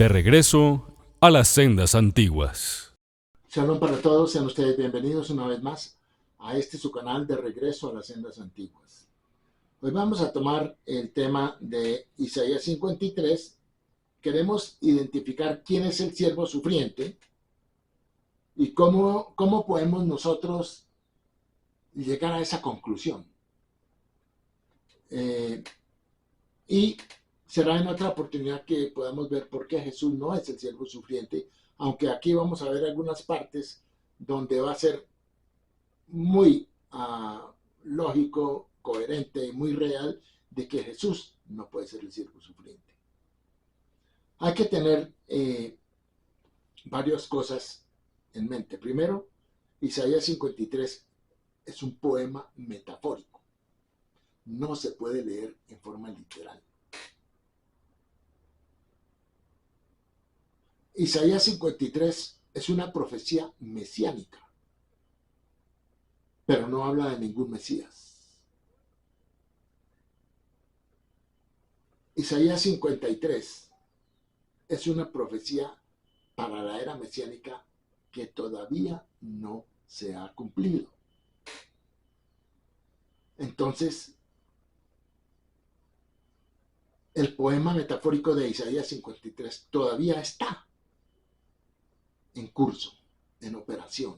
De regreso a las sendas antiguas. Shalom para todos, sean ustedes bienvenidos una vez más a su canal de regreso a las sendas antiguas. Hoy vamos a tomar el tema de Isaías 53. Queremos identificar quién es el siervo sufriente y cómo podemos nosotros llegar a esa conclusión. Y será en otra oportunidad que podamos ver por qué Jesús no es el siervo sufriente, aunque aquí vamos a ver algunas partes donde va a ser muy lógico, coherente y muy real de que Jesús no puede ser el siervo sufriente. Hay que tener varias cosas en mente. Primero, Isaías 53 es un poema metafórico. No se puede leer en forma literal. Isaías 53 es una profecía mesiánica, pero no habla de ningún Mesías. Isaías 53 es una profecía para la era mesiánica que todavía no se ha cumplido. Entonces, el poema metafórico de Isaías 53 todavía está en curso, en operación.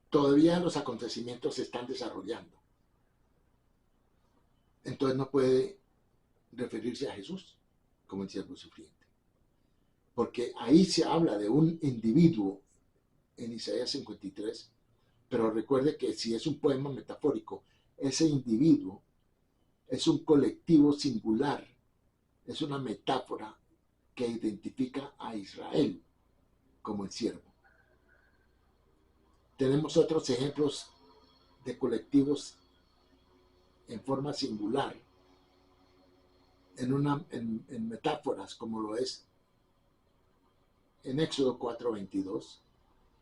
Todavía los acontecimientos se están desarrollando. Entonces no puede referirse a Jesús como el siervo sufriente. Porque ahí se habla de un individuo en Isaías 53, pero recuerde que si es un poema metafórico, ese individuo es un colectivo singular, es una metáfora que identifica a Israel como el siervo. Tenemos otros ejemplos de colectivos en forma singular, en metáforas, como lo es en Éxodo 4:22,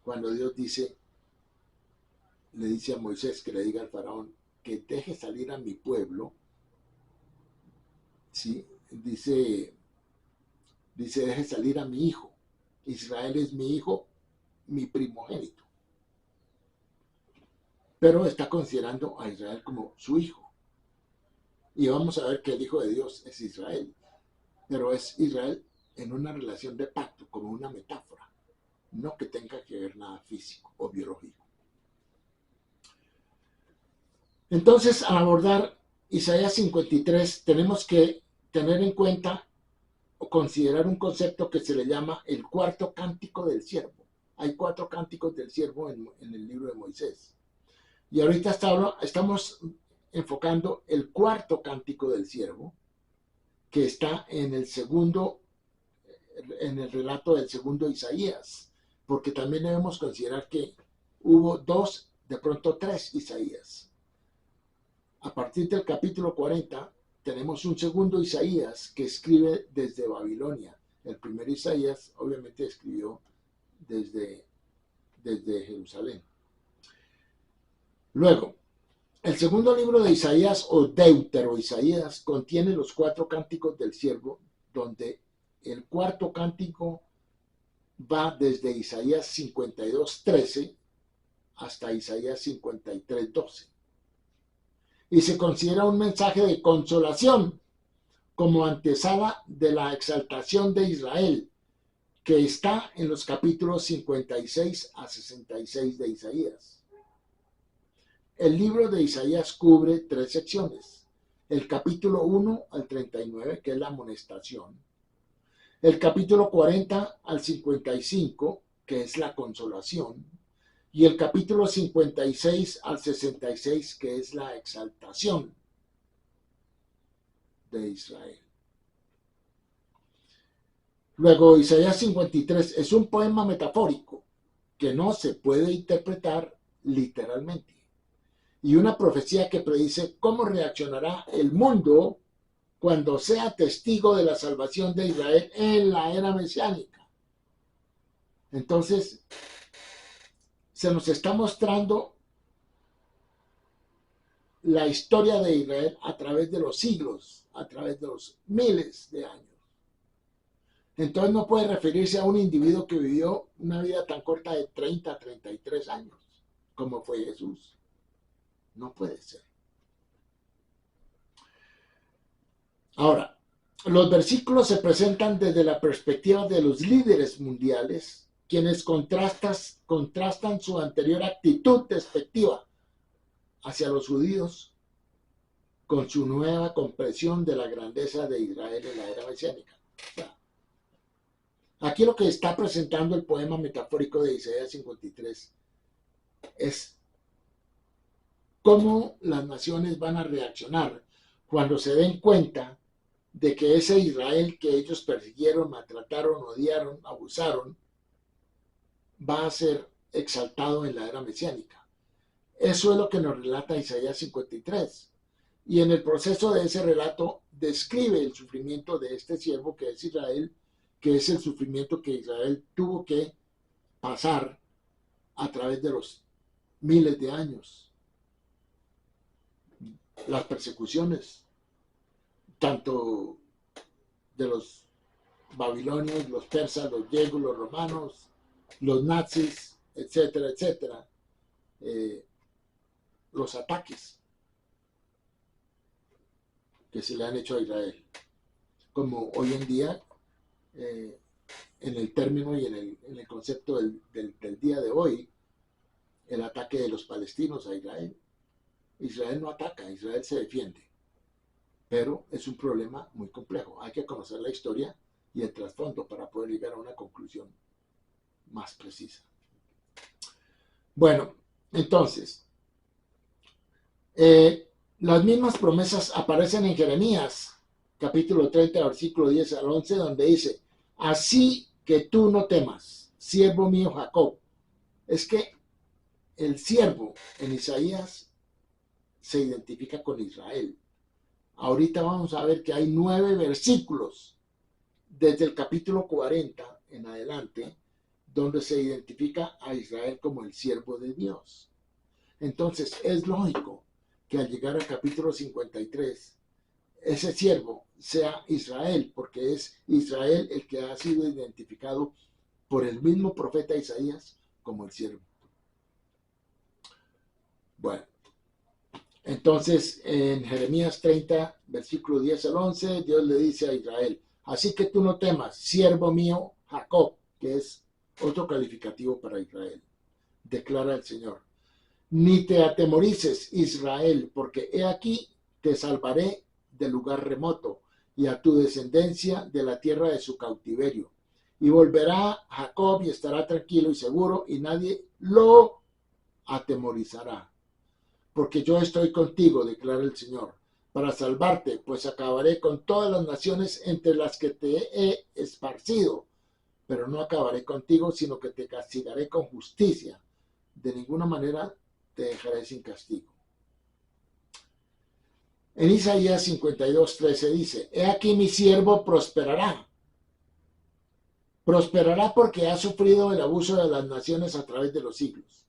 cuando Dios le dice a Moisés que le diga al faraón que deje salir a mi pueblo. ¿Sí? Dice, deje salir a mi hijo. Israel es mi hijo, mi primogénito. Pero está considerando a Israel como su hijo. Y vamos a ver que el hijo de Dios es Israel. Pero es Israel en una relación de pacto, como una metáfora. No que tenga que ver nada físico o biológico. Entonces, al abordar Isaías 53, tenemos que tener en cuenta o considerar un concepto que se le llama el cuarto cántico del siervo. Hay 4 cánticos del siervo en el libro de Moisés. Y ahorita estamos enfocando el cuarto cántico del siervo, que está en el relato del segundo Isaías, porque también debemos considerar que hubo 2, de pronto 3 Isaías. A partir del capítulo 40 tenemos un segundo Isaías que escribe desde Babilonia. El primer Isaías obviamente escribió desde Jerusalén. Luego, el segundo libro de Isaías, o Deutero Isaías, contiene los 4 cánticos del siervo, donde el cuarto cántico va desde Isaías 52:13 hasta Isaías 53:12. Y se considera un mensaje de consolación como antesala de la exaltación de Israel, que está en los capítulos 56 a 66 de Isaías. El libro de Isaías cubre 3 secciones: el capítulo 1 al 39, que es la amonestación; el capítulo 40 al 55, que es la consolación; y el capítulo 56 al 66, que es la exaltación de Israel. Luego, Isaías 53 es un poema metafórico que no se puede interpretar literalmente, y una profecía que predice cómo reaccionará el mundo cuando sea testigo de la salvación de Israel en la era mesiánica. Entonces, se nos está mostrando la historia de Israel a través de los siglos, a través de los miles de años. Entonces no puede referirse a un individuo que vivió una vida tan corta de 30 a 33 años, como fue Jesús. No puede ser. Ahora, los versículos se presentan desde la perspectiva de los líderes mundiales, quienes contrastan su anterior actitud despectiva hacia los judíos con su nueva comprensión de la grandeza de Israel en la era mesiánica. O sea, aquí lo que está presentando el poema metafórico de Isaías 53 es cómo las naciones van a reaccionar cuando se den cuenta de que ese Israel que ellos persiguieron, maltrataron, odiaron, abusaron, va a ser exaltado en la era mesiánica. Eso es lo que nos relata Isaías 53. Y en el proceso de ese relato describe el sufrimiento de este siervo que es Israel, que es el sufrimiento que Israel tuvo que pasar a través de los miles de años. Las persecuciones, tanto de los babilonios, los persas, los griegos, los romanos, los nazis, etcétera, etcétera, los ataques que se le han hecho a Israel, como hoy en día, en el término y en el concepto del día de hoy, el ataque de los palestinos a Israel. Israel no ataca, Israel se defiende, pero es un problema muy complejo. Hay que conocer la historia y el trasfondo para poder llegar a una conclusión más precisa. Bueno, entonces, las mismas promesas aparecen en Jeremías, capítulo 30, versículo 10 al 11, donde dice, así que tú no temas, siervo mío Jacob. Es que el siervo en Isaías se identifica con Israel. Ahorita vamos a ver que hay 9 versículos desde el capítulo 40 en adelante, donde se identifica a Israel como el siervo de Dios. Entonces es lógico que al llegar al capítulo 53, ese siervo sea Israel, porque es Israel el que ha sido identificado por el mismo profeta Isaías como el siervo. Bueno, entonces en Jeremías 30, versículo 10 al 11, Dios le dice a Israel, así que tú no temas, siervo mío Jacob, que es otro calificativo para Israel, declara el Señor. Ni te atemorices, Israel, porque he aquí te salvaré del lugar remoto y a tu descendencia de la tierra de su cautiverio. Y volverá Jacob y estará tranquilo y seguro y nadie lo atemorizará. Porque yo estoy contigo, declara el Señor, para salvarte, pues acabaré con todas las naciones entre las que te he esparcido. Pero no acabaré contigo, sino que te castigaré con justicia. De ninguna manera te dejaré sin castigo. En Isaías 52:13 dice, he aquí mi siervo prosperará. Prosperará porque ha sufrido el abuso de las naciones a través de los siglos.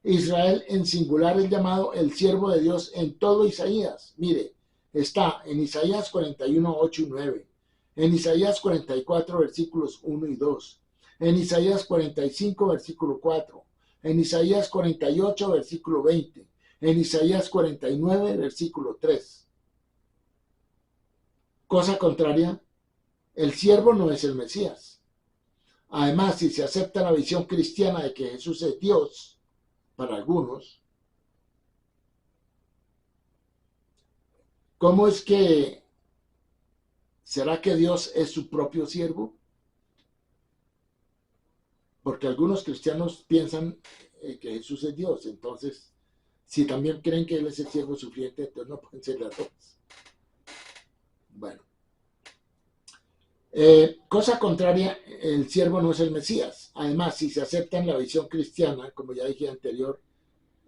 Israel en singular es llamado el siervo de Dios en todo Isaías. Mire, está en Isaías 41, 8 y 9, en Isaías 44, versículos 1 y 2, en Isaías 45, versículo 4, en Isaías 48, versículo 20, en Isaías 49, versículo 3. Cosa contraria, el siervo no es el Mesías. Además, si se acepta la visión cristiana de que Jesús es Dios, para algunos, ¿cómo es que será que Dios es su propio siervo? Porque algunos cristianos piensan que Jesús es Dios, entonces, si también creen que Él es el siervo sufriente, entonces no pueden ser las dos. Bueno. Cosa contraria, el siervo no es el Mesías. Además, si se acepta en la visión cristiana, como ya dije anterior,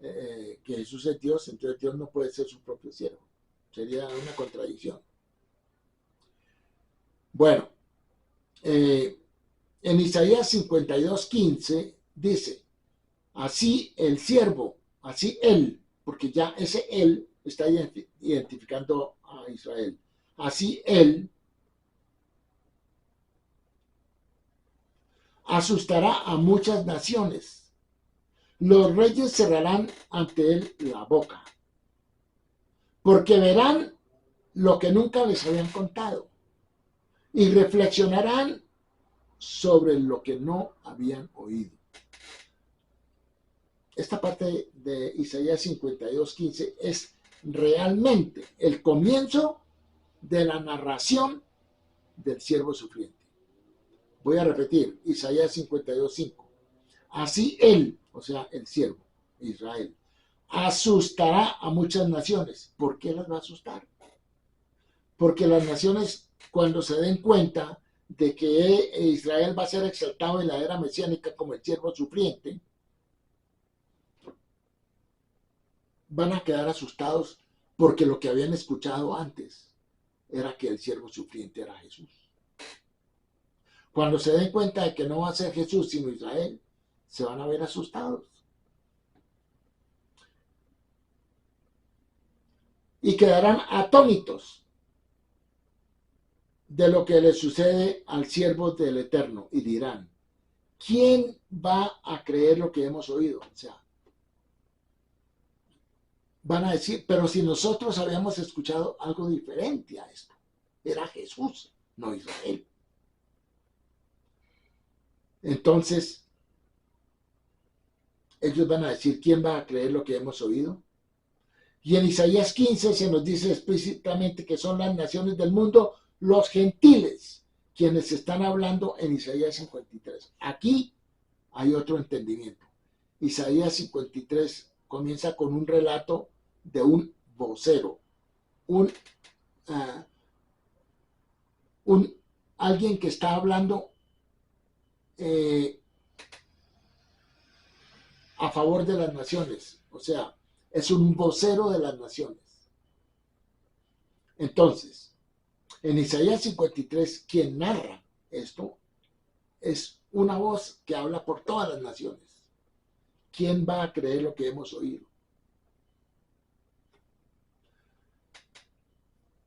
que Jesús es Dios, entonces Dios no puede ser su propio siervo. Sería una contradicción. Bueno, en Isaías 52:15 dice, así el siervo, así él, porque ya ese él está identificando a Israel, así él, asustará a muchas naciones. Los reyes cerrarán ante él la boca, porque verán lo que nunca les habían contado y reflexionarán sobre lo que no habían oído. Esta parte de Isaías 52:15 es realmente el comienzo de la narración del siervo sufriente. Voy a repetir, Isaías 52:5. Así él, o sea, el siervo, Israel, asustará a muchas naciones. ¿Por qué las va a asustar? Porque las naciones, cuando se den cuenta de que Israel va a ser exaltado en la era mesiánica como el siervo sufriente, van a quedar asustados porque lo que habían escuchado antes era que el siervo sufriente era Jesús. Cuando se den cuenta de que no va a ser Jesús sino Israel, se van a ver asustados. Y quedarán atónitos de lo que le sucede al siervo del Eterno y dirán, ¿quién va a creer lo que hemos oído? O sea, van a decir, pero si nosotros habíamos escuchado algo diferente a esto, era Jesús, no Israel. Entonces, ellos van a decir, ¿quién va a creer lo que hemos oído? Y en Isaías 15 se nos dice explícitamente que son las naciones del mundo, los gentiles, quienes están hablando en Isaías 53. Aquí hay otro entendimiento. Isaías 53 comienza con un relato de un vocero, alguien que está hablando a favor de las naciones, o sea, es un vocero de las naciones. Entonces, en Isaías 53, quien narra esto es una voz que habla por todas las naciones. ¿Quién va a creer lo que hemos oído?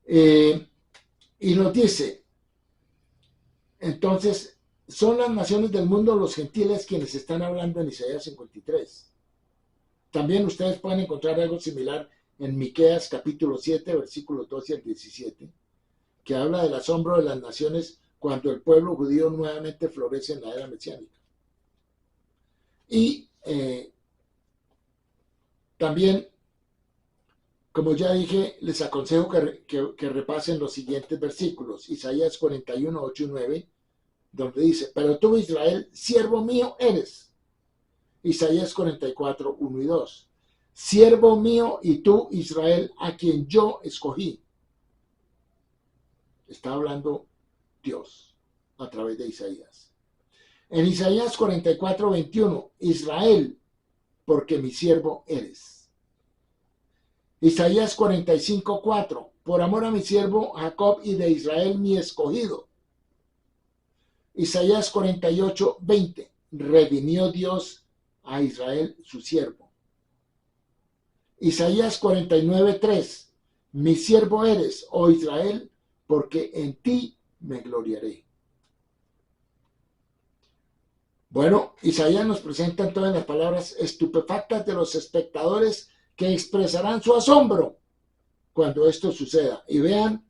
Y nos dice, entonces, son las naciones del mundo, los gentiles, quienes están hablando en Isaías 53. También ustedes pueden encontrar algo similar en Miqueas capítulo 7, versículos 12 al 17, que habla del asombro de las naciones cuando el pueblo judío nuevamente florece en la era mesiánica. Y también, como ya dije, les aconsejo que repasen los siguientes versículos. Isaías 41, 8 y 9, donde dice, pero tú, Israel, siervo mío eres. Isaías 44, 1 y 2. Siervo mío y tú, Israel, a quien yo escogí. Está hablando Dios a través de Isaías. En Isaías 44, 21, Israel, porque mi siervo eres. Isaías 45, 4, por amor a mi siervo Jacob y de Israel mi escogido. Isaías 48, 20, redimió Dios a Israel su siervo. Isaías 49, 3, mi siervo eres, oh Israel, porque en ti me gloriaré. Bueno, Isaías nos presenta entonces las palabras estupefactas de los espectadores que expresarán su asombro cuando esto suceda y vean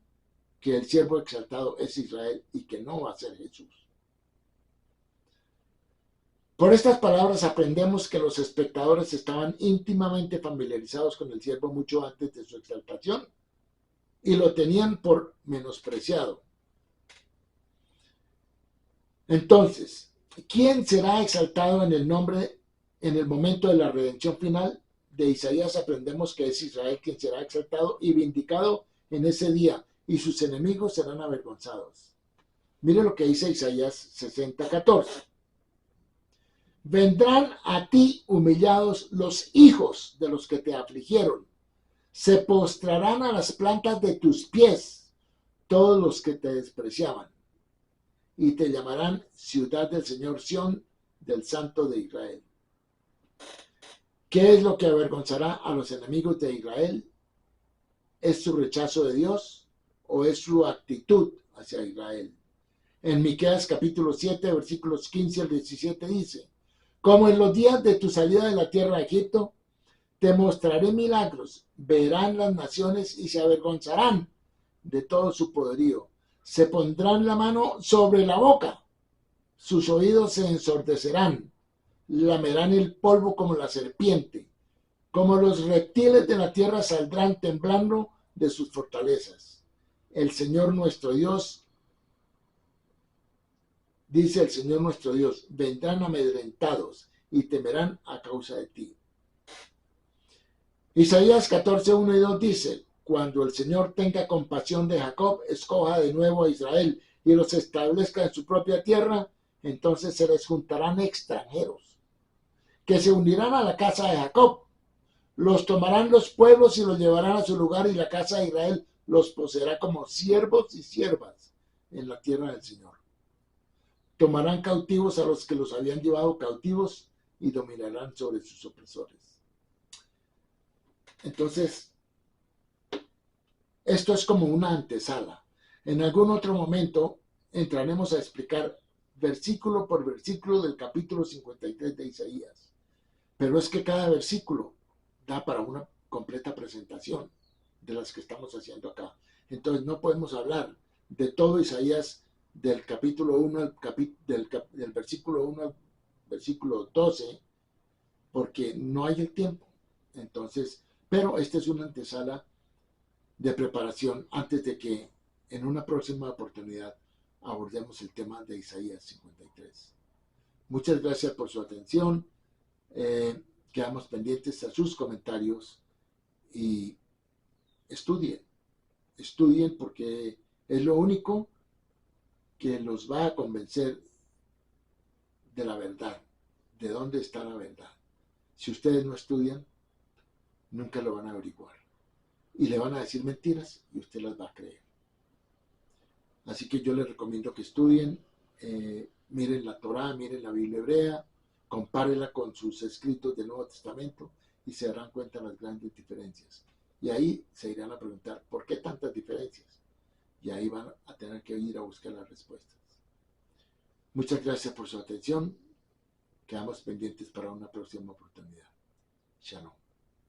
que el siervo exaltado es Israel y que no va a ser Jesús. Por estas palabras aprendemos que los espectadores estaban íntimamente familiarizados con el siervo mucho antes de su exaltación y lo tenían por menospreciado. Entonces, ¿quién será exaltado en el momento de la redención final? De Isaías aprendemos que es Israel quien será exaltado y vindicado en ese día, y sus enemigos serán avergonzados. Mire lo que dice Isaías 60, 14. Vendrán a ti humillados los hijos de los que te afligieron. Se postrarán a las plantas de tus pies todos los que te despreciaban. Y te llamarán ciudad del Señor, Sión del Santo de Israel. ¿Qué es lo que avergonzará a los enemigos de Israel? ¿Es su rechazo de Dios o es su actitud hacia Israel? En Miqueas capítulo 7, versículos 15 al 17 dice: como en los días de tu salida de la tierra de Egipto, te mostraré milagros, verán las naciones y se avergonzarán de todo su poderío. Se pondrán la mano sobre la boca, sus oídos se ensordecerán, lamerán el polvo como la serpiente, como los reptiles de la tierra saldrán temblando de sus fortalezas. El Señor nuestro Dios, dice el Señor nuestro Dios, vendrán amedrentados y temerán a causa de ti. Isaías 14, 1 y 2 dice: cuando el Señor tenga compasión de Jacob, escoja de nuevo a Israel y los establezca en su propia tierra, entonces se les juntarán extranjeros, que se unirán a la casa de Jacob. Los tomarán los pueblos y los llevarán a su lugar, y la casa de Israel los poseerá como siervos y siervas en la tierra del Señor. Tomarán cautivos a los que los habían llevado cautivos y dominarán sobre sus opresores. Entonces, esto es como una antesala. En algún otro momento entraremos a explicar versículo por versículo del capítulo 53 de Isaías. Pero es que cada versículo da para una completa presentación de las que estamos haciendo acá. Entonces no podemos hablar de todo Isaías del capítulo 1 del versículo 1 al versículo 12, porque no hay el tiempo. Entonces, pero esta es una antesala de preparación antes de que en una próxima oportunidad abordemos el tema de Isaías 53. Muchas gracias por su atención. Quedamos pendientes a sus comentarios y estudien porque es lo único que los va a convencer de la verdad, de dónde está la verdad. Si ustedes no estudian, nunca lo van a averiguar. Y le van a decir mentiras y usted las va a creer. Así que yo les recomiendo que estudien, miren la Torá, miren la Biblia hebrea, compárenla con sus escritos del Nuevo Testamento y se darán cuenta de las grandes diferencias. Y ahí se irán a preguntar, ¿por qué tantas diferencias? Y ahí van a tener que ir a buscar las respuestas. Muchas gracias por su atención. Quedamos pendientes para una próxima oportunidad. Shalom.